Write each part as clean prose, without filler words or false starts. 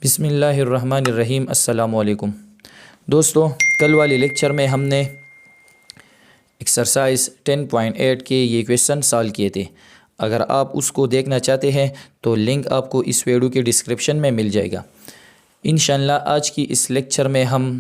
बिस्मिल्लाहिर्रहमानिर्रहीम। अस्सलामु अलैकुम दोस्तों, कल वाले लेक्चर में हमने एक्सरसाइज 10.8 के ये क्वेश्चन सॉल्व किए थे। अगर आप उसको देखना चाहते हैं तो लिंक आपको इस वीडियो के डिस्क्रिप्शन में मिल जाएगा। इंशाअल्लाह आज की इस लेक्चर में हम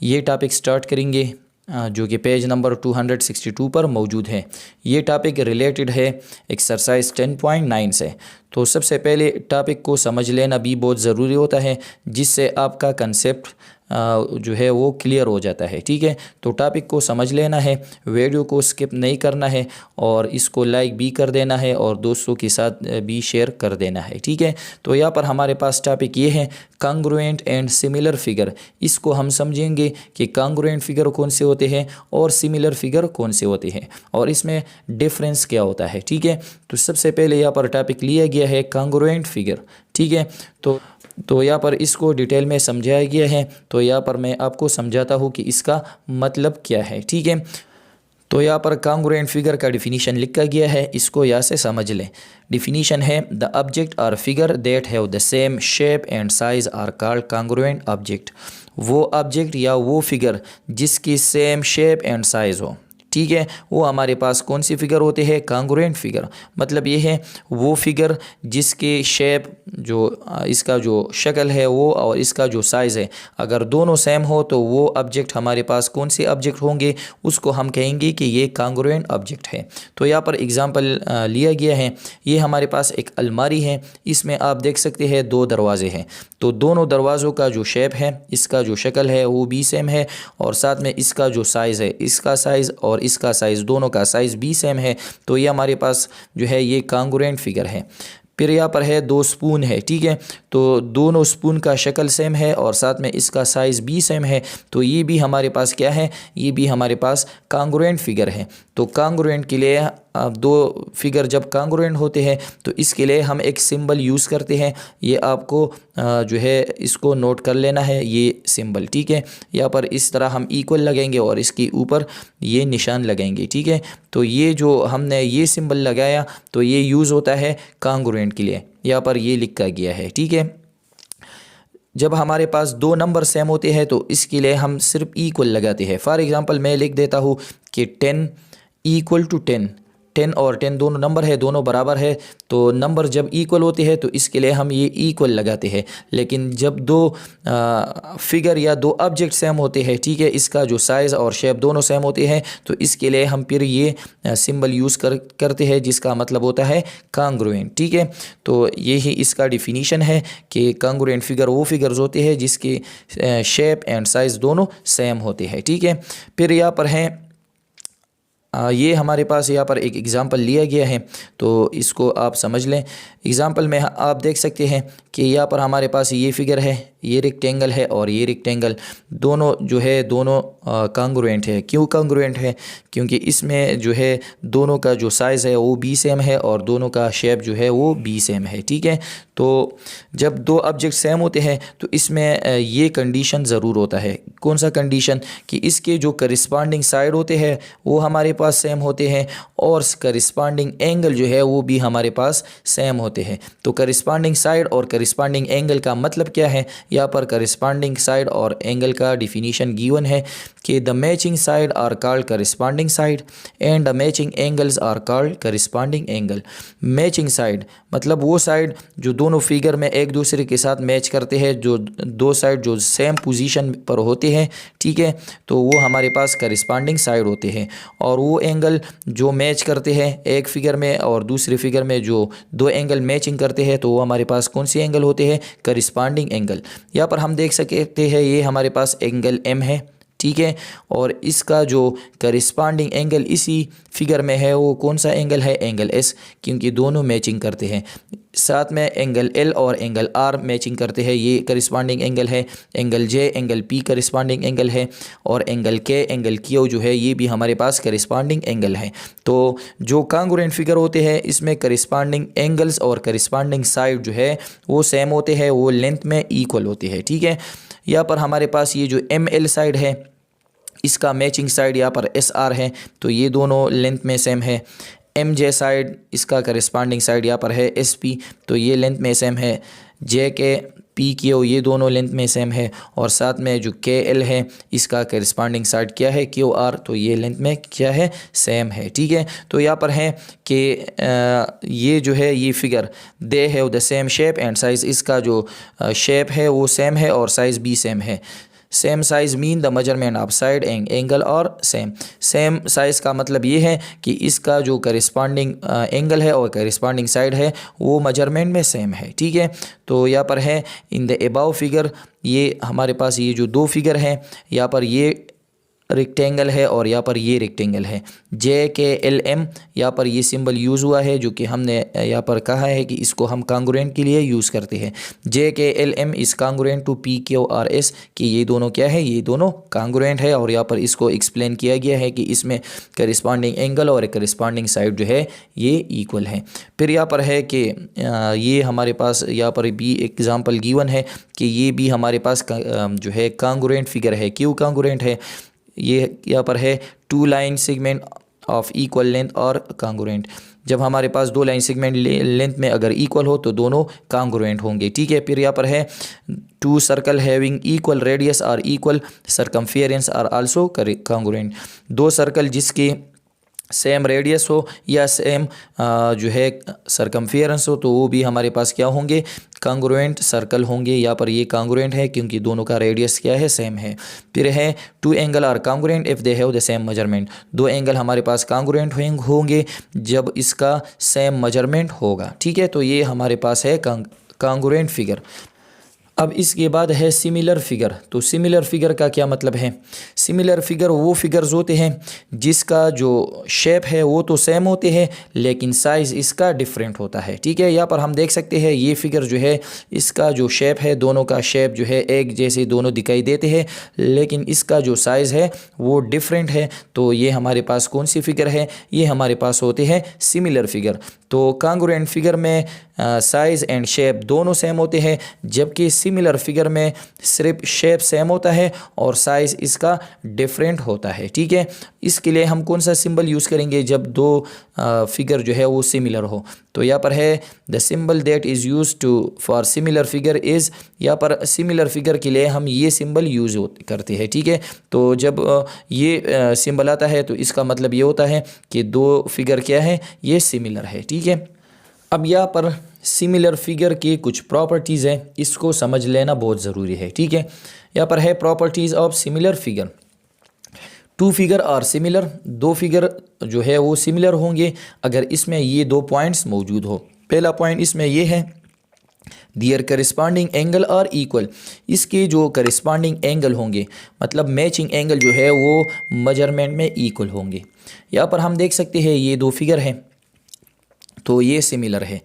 ये टॉपिक स्टार्ट करेंगे जो कि पेज नंबर 262 पर मौजूद है। ये टॉपिक रिलेटेड है एक्सरसाइज 10.9 से। तो सबसे पहले टॉपिक को समझ लेना भी बहुत ज़रूरी होता है, जिससे आपका कंसेप्ट जो है वो क्लियर हो जाता है। ठीक है, तो टॉपिक को समझ लेना है, वीडियो को स्किप नहीं करना है और इसको लाइक भी कर देना है और दोस्तों के साथ भी शेयर कर देना है। ठीक है, तो यहाँ पर हमारे पास टॉपिक ये है कॉन्ग्रुएंट एंड सिमिलर फिगर। इसको हम समझेंगे कि कॉन्ग्रुएंट फिगर कौन से होते हैं और सिमिलर फिगर कौन से होते हैं और इसमें डिफरेंस क्या होता है। ठीक है, तो सबसे पहले यहाँ पर टॉपिक लिया गया है कॉन्ग्रुएंट फिगर। ठीक है, तो यहाँ पर इसको डिटेल में समझाया गया है। तो यहाँ पर मैं आपको समझाता हूँ कि इसका मतलब क्या है। ठीक है, तो यहाँ पर कॉन्ग्रुएंट फिगर का डिफिनीशन लिखा गया है, इसको यहाँ से समझ लें। डिफिनीशन है द ऑब्जेक्ट और figure that have the same shape and size are called congruent object. वो ऑब्जेक्ट या वो फिगर जिसकी सेम शेप एंड साइज हो, ठीक है, वो हमारे पास कौन सी फिगर होते हैं? Congruent figure. मतलब ये है वो फिगर जिसके शेप जो इसका जो शक्ल है वो और इसका जो साइज़ है, अगर दोनों सेम हो तो वो ऑब्जेक्ट हमारे पास कौन से ऑब्जेक्ट होंगे? उसको हम कहेंगे कि ये कॉन्ग्रुएंट ऑब्जेक्ट है। तो यहाँ पर एग्जांपल लिया गया है। ये हमारे पास एक अलमारी है, इसमें आप देख सकते हैं दो दरवाजे हैं। तो दोनों दरवाज़ों का जो शेप है, इसका जो शक्ल है वो भी सेम है और साथ में इसका जो साइज़ है, इसका साइज़ और इसका साइज़, दोनों का साइज़ भी सेम है। तो ये हमारे पास जो है ये कॉन्ग्रुएंट फिगर है। फिर यहाँ पर है दो स्पून है। ठीक है, तो दोनों स्पून का शक्ल सेम है और साथ में इसका साइज़ भी सेम है। तो ये भी हमारे पास क्या है? ये भी हमारे पास कॉन्ग्रुएंट फिगर है। तो कॉन्ग्रुएंट के लिए दो फिगर जब कॉन्ग्रुएंट होते हैं तो इसके लिए हम एक सिंबल यूज़ करते हैं। ये आपको जो है इसको नोट कर लेना है, ये सिंबल। ठीक है, यहाँ पर इस तरह हम इक्वल लगेंगे और इसके ऊपर ये निशान लगेंगे। ठीक है, तो ये जो हमने ये सिंबल लगाया तो ये यूज़ होता है कॉन्ग्रुएंट के लिए, यहाँ पर ये लिखा गया है। ठीक है, जब हमारे पास दो नंबर सेम होते हैं तो इसके लिए हम सिर्फ इक्वल लगाते हैं। फॉर एग्जांपल मैं लिख देता हूँ कि 10 इक्वल टू 10। 10 और 10 दोनों नंबर है, दोनों बराबर है। तो नंबर जब इक्वल होते हैं तो इसके लिए हम ये इक्वल लगाते हैं। लेकिन जब दो फिगर या दो ऑब्जेक्ट सेम होते हैं, ठीक है, इसका जो साइज़ और शेप दोनों सेम होते हैं, तो इसके लिए हम फिर ये सिंबल यूज़ करते हैं जिसका मतलब होता है कॉन्ग्रुएंट। ठीक है, तो यही इसका डिफिनीशन है कि कॉन्ग्रुएंट फिगर वो फिगर्स होते हैं जिसके शेप एंड साइज़ दोनों सेम होते हैं। ठीक है, फिर यहाँ पर है ये हमारे पास यहाँ पर एक एग्ज़ाम्पल लिया गया है, तो इसको आप समझ लें। एग्ज़ाम्पल में आप देख सकते हैं कि यहाँ पर हमारे पास ये फिगर है, ये रेक्टेंगल है और ये रेक्टेंगल, दोनों जो है दोनों कॉन्ग्रुएंट है। क्यों कॉन्ग्रुएंट है? क्योंकि इसमें जो है दोनों का जो साइज़ है वो भी सेम है और दोनों का शेप जो है वो भी सेम है। ठीक है, तो जब दो ऑब्जेक्ट सेम होते हैं तो इसमें ये कंडीशन ज़रूर होता है। कौन सा कंडीशन? कि इसके जो करिस्पॉन्डिंग साइड होते हैं वो हमारे पास सेम होते हैं और करिस्पॉन्डिंग एंगल जो है वो भी हमारे पास सेम होते हैं। तो करिस्पॉन्डिंग साइड और करिस्पॉन्डिंग एंगल का मतलब क्या है? यहाँ पर करिस्पॉन्डिंग साइड और एंगल का डिफिनीशन गिवन है कि the matching side are called corresponding side and the matching angles are called corresponding angle. Matching side मतलब वो साइड जो दोनों फिगर में एक दूसरे के साथ मैच करते हैं, जो दो साइड जो सेम पोजीशन पर होते हैं, ठीक है, तो वो हमारे पास करिस्पॉन्डिंग साइड होते हैं। और वो एंगल जो मैच करते हैं एक फिगर में और दूसरी फिगर में, जो दो एंगल मैचिंग करते हैं, तो वो हमारे पास कौन से एंगल होते हैं? Corresponding angle. यहाँ पर हम देख सकते हैं ये हमारे पास एंगल M है। ठीक है, और इसका जो करिस्पॉन्डिंग एंगल इसी फिगर में है वो कौन सा एंगल है? एंगल S, क्योंकि दोनों मैचिंग करते हैं। साथ में एंगल L और एंगल R मैचिंग करते हैं, ये करिस्पॉन्डिंग एंगल है। Angle J angle P corresponding angle है और एंगल K एंगल Q जो है ये भी हमारे पास करिस्पॉन्डिंग एंगल है। तो जो कॉन्ग्रुएंट फिगर होते हैं इसमें करिस्पॉन्डिंग एंगल्स और करिस्पॉन्डिंग साइड जो है वो सेम होते हैं, वो लेंथ में इक्वल होते हैं। ठीक है, यहाँ पर हमारे पास ये जो ML साइड है इसका मैचिंग साइड यहाँ पर SR है, तो ये दोनों लेंथ में सेम है। MJ साइड इसका करिस्पॉन्डिंग साइड यहाँ पर है SP, तो ये लेंथ में सेम है। जे के पी क्यू ये दोनों लेंथ में सेम है, और साथ में जो के एल है इसका करस्पॉन्डिंग साइड क्या है क्यू आर, तो ये लेंथ में क्या है सेम है। ठीक है, तो यहाँ पर है कि ये जो है ये figure they have the same shape and size, इसका जो शेप है वो सेम है और साइज़ भी सेम है। Same size mean the measurement of side angle और सेम साइज़ का मतलब ये है कि इसका जो करस्पॉन्डिंग एंगल है और करस्पॉन्डिंग साइड है वो मेजरमेंट में सेम है। ठीक है, तो यहाँ पर है इन द अबाव फिगर, ये हमारे पास ये जो दो फिगर हैं, यहाँ पर ये रेक्टेंगल है और यहाँ पर ये रेक्टेंगल है। जे के एल एम यहाँ पर ये सिंबल यूज़ हुआ है, जो कि हमने यहाँ पर कहा है कि इसको हम कांग्रुएंट के लिए यूज़ करते हैं। J K L M is congruent to P Q R S, कि ये दोनों क्या है, ये दोनों कांग्रुएंट है। और यहाँ पर इसको एक्सप्लेन किया गया है कि इसमें करस्पॉन्डिंग एंगल और करस्पॉन्डिंग साइड जो है ये इक्वल है। फिर यहाँ पर है कि ये हमारे पास यहाँ पर भी एग्जाम्पल गिवन है कि ये भी हमारे पास जो है कांग्रुएंट फिगर है। क्यों कांग्रुएंट है, ये यहाँ पर है two line segment of equal length और कांग्रुएंट। जब हमारे पास दो लाइन सेगमेंट लेंथ में अगर इक्वल हो तो दोनों कांग्रुएंट होंगे। ठीक है, फिर यहाँ पर है two circle having equal radius और equal circumference are also congruent. दो सर्कल जिसके सेम रेडियस हो या सेम जो है सरकमफेरेंस हो तो वो भी हमारे पास क्या होंगे, कांग्रुएंट सर्कल होंगे। यहाँ पर ये कांग्रुएंट है क्योंकि दोनों का रेडियस क्या है, सेम है। फिर है two angle are congruent if they have the same measurement. दो एंगल हमारे पास कांग्रुएंट होंगे जब इसका सेम मेजरमेंट होगा। ठीक है, तो ये हमारे पास है कांग्रुएंट फिगर। अब इसके बाद है सिमिलर फिगर। तो सिमिलर फिगर का क्या मतलब है, सिमिलर फिगर वो फिगर्स होते हैं जिसका जो शेप है वो तो सेम होते हैं लेकिन साइज़ इसका डिफरेंट होता है। ठीक है, यहाँ पर हम देख सकते हैं ये फिगर जो है इसका जो शेप है, दोनों का शेप जो है एक जैसे दोनों दिखाई देते हैं लेकिन इसका जो साइज़ है वो डिफरेंट है। तो ये हमारे पास कौन सी फिगर है, ये हमारे पास होते हैं सिमिलर फिगर। तो कांग्रुएंट फिगर में साइज़ एंड शेप दोनों सेम होते हैं, जबकि सिमिलर फिगर में सिर्फ शेप सेम होता है और साइज़ इसका डिफरेंट होता है। ठीक है, इसके लिए हम कौन सा सिंबल यूज़ करेंगे जब दो फिगर जो है वो सिमिलर हो। तो यहाँ पर है the symbol that is use to for similar figure is, यहाँ पर सिमिलर फिगर के लिए हम ये सिंबल यूज़ करते हैं। ठीक है, तो जब ये सिंबल आता है तो इसका मतलब ये होता है कि दो फिगर क्या है, ये सिमिलर है। ठीक है, अब यहाँ पर सिमिलर फिगर की कुछ प्रॉपर्टीज़ हैं, इसको समझ लेना बहुत ज़रूरी है। ठीक है, यहाँ पर है properties of similar figure. Two figure are similar, दो फिगर जो है वो सिमिलर होंगे अगर इसमें ये दो पॉइंट्स मौजूद हो। पहला पॉइंट इसमें ये है दियर करस्पॉन्डिंग एंगल आर इक्वल, इसके जो करस्पॉन्डिंग एंगल होंगे मतलब मैचिंग एंगल जो है वो मेजरमेंट में इक्वल होंगे। यहाँ पर हम देख सकते हैं ये दो फिगर हैं तो ये सिमिलर है।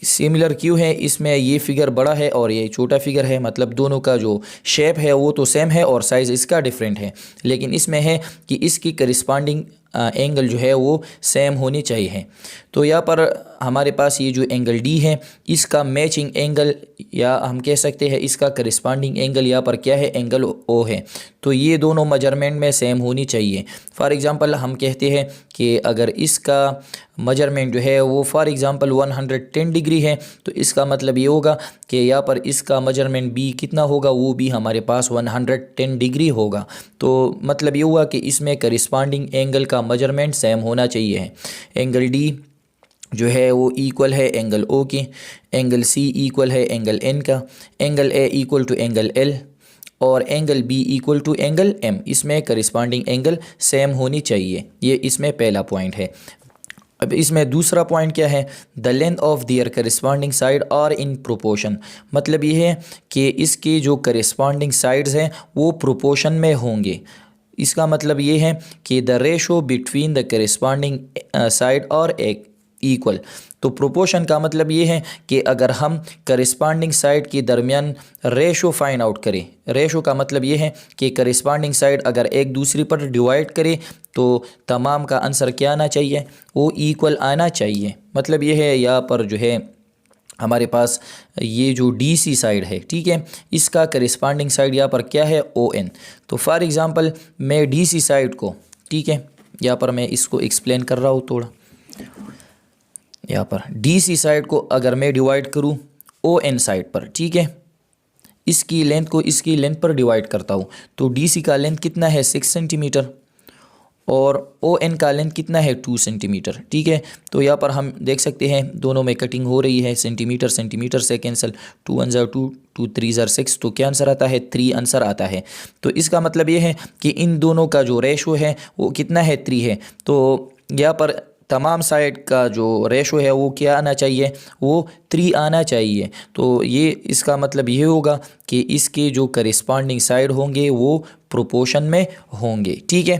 सिमिलर क्यों है, इसमें ये फिगर बड़ा है और ये छोटा फिगर है, मतलब दोनों का जो शेप है वो तो सेम है और साइज़ इसका डिफरेंट है, लेकिन इसमें है कि इसकी करस्पॉन्डिंग एंगल जो है वो सेम होनी चाहिए। तो यहाँ पर हमारे पास ये जो एंगल डी है इसका मैचिंग एंगल या हम कह सकते हैं इसका करस्पॉन्डिंग एंगल यहाँ पर क्या है, एंगल ओ है। तो ये दोनों मेजरमेंट में सेम होनी चाहिए। फॉर एग्ज़ाम्पल हम कहते हैं कि अगर इसका मेजरमेंट जो है वो फॉर एग्ज़ाम्पल 110 डिग्री है तो इसका मतलब ये होगा कि यहाँ पर इसका मेजरमेंट बी कितना होगा, वो भी हमारे पास 110 डिग्री होगा। तो मतलब ये हुआ कि इसमें करस्पॉन्डिंग एंगल का मेजरमेंट सेम होना चाहिए। एंगल डी जो है वो इक्वल है angle O K, angle C equal है एंगल एन का, angle A equal to angle L और angle B equal to angle M. इसमें करस्पॉन्डिंग एंगल सेम होनी चाहिए, ये इसमें पहला पॉइंट है। अब इसमें दूसरा पॉइंट क्या है, the length of their corresponding side are in proportion, मतलब ये है कि इसके जो करस्पॉन्डिंग साइड्स हैं वो प्रोपोर्शन में होंगे। इसका मतलब ये है कि the ratio between the corresponding side और इक्वल। तो प्रोपोर्शन का मतलब ये है कि अगर हम करस्पॉन्डिंग साइड के दरमियान रेशो फाइंड आउट करें, रेशो का मतलब ये है कि करस्पॉन्डिंग साइड अगर एक दूसरे पर डिवाइड करे तो तमाम का आंसर क्या आना चाहिए, वो इक्वल आना चाहिए। मतलब ये है यहाँ पर जो है हमारे पास ये जो डी सी साइड है, ठीक है, इसका करस्पॉन्डिंग साइड यहाँ पर क्या है, ओ एन। तो फॉर एग्ज़ाम्पल मैं डी सी साइड को, ठीक है, यहाँ पर मैं इसको एक्सप्लेन कर रहा हूँ थोड़ा। यहाँ पर डी सी साइड को अगर मैं डिवाइड करूँ ON साइड पर, ठीक है। इसकी लेंथ को इसकी लेंथ पर डिवाइड करता हूँ तो DC का लेंथ कितना है 6 सेंटीमीटर और ON का लेंथ कितना है 2 सेंटीमीटर, ठीक है। तो यहाँ पर हम देख सकते हैं दोनों में कटिंग हो रही है, सेंटीमीटर सेंटीमीटर से कैंसिल, 2 1 ज़ा 2, 2 3 ज़ा 6, तो क्या आंसर आता है 3 आंसर आता है। तो इसका मतलब ये है कि इन दोनों का जो रेशो है वो कितना है 3 है। तो यहाँ पर तमाम साइड का जो रेशो है वो क्या आना चाहिए, वो 3 आना चाहिए। तो ये इसका मतलब ये होगा कि इसके जो करिस्पॉन्डिंग साइड होंगे वो प्रोपोर्शन में होंगे, ठीक है।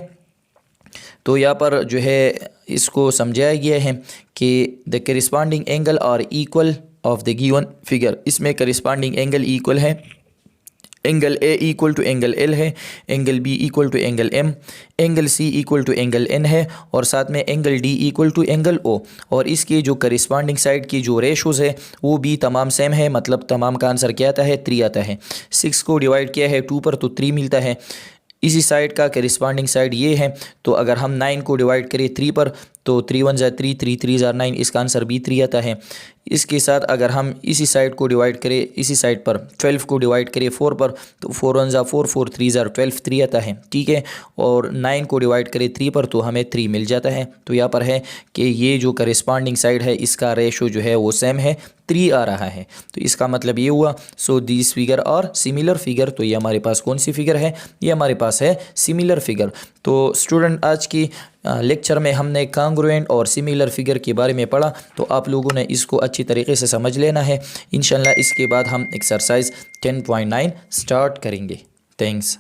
तो यहाँ पर जो है इसको समझाया गया है कि the corresponding angle are equal of the given figure. इसमें करिस्पॉन्डिंग एंगल इक्वल है, angle A equal to angle L है, angle B equal to angle M, angle C equal to angle N है और साथ में angle D equal to angle O। और इसके जो करिस्पॉन्डिंग साइड की जो रेशोज़ है वो भी तमाम सेम है, मतलब तमाम का आंसर क्या आता है 3 आता है। 6 को डिवाइड किया है 2 पर तो 3 मिलता है। इसी साइड का करिस्पॉन्डिंग साइड ये है, तो अगर हम 9 को डिवाइड करें 3 पर तो 3 1 ज़ा 3, 3 3 ज़ा 9, इसका आंसर भी 3 आता है। इसके साथ अगर हम इसी साइड को डिवाइड करें, इसी साइड पर 12 को डिवाइड करें 4 पर तो 4 1 ज़ा 4, 4 3 ज़ा 12, 3 आता है, ठीक है। और 9 को डिवाइड करें 3 पर तो हमें 3 मिल जाता है। तो यहाँ पर है कि ये जो करिस्पॉन्डिंग साइड है इसका रेशो जो है वो सेम है, 3 आ रहा है। तो इसका मतलब ये हुआ सो दिस फिगर और सिमिलर फिगर। तो ये हमारे पास कौन सी फिगर है, ये हमारे पास है सिमिलर फिगर। तो स्टूडेंट आज की लेक्चर में हमने कांग्रुएंट और सिमिलर फिगर के बारे में पढ़ा, तो आप लोगों ने इसको अच्छी तरीके से समझ लेना है। इंशाल्लाह इसके बाद हम एक्सरसाइज 10.9 स्टार्ट करेंगे। थैंक्स।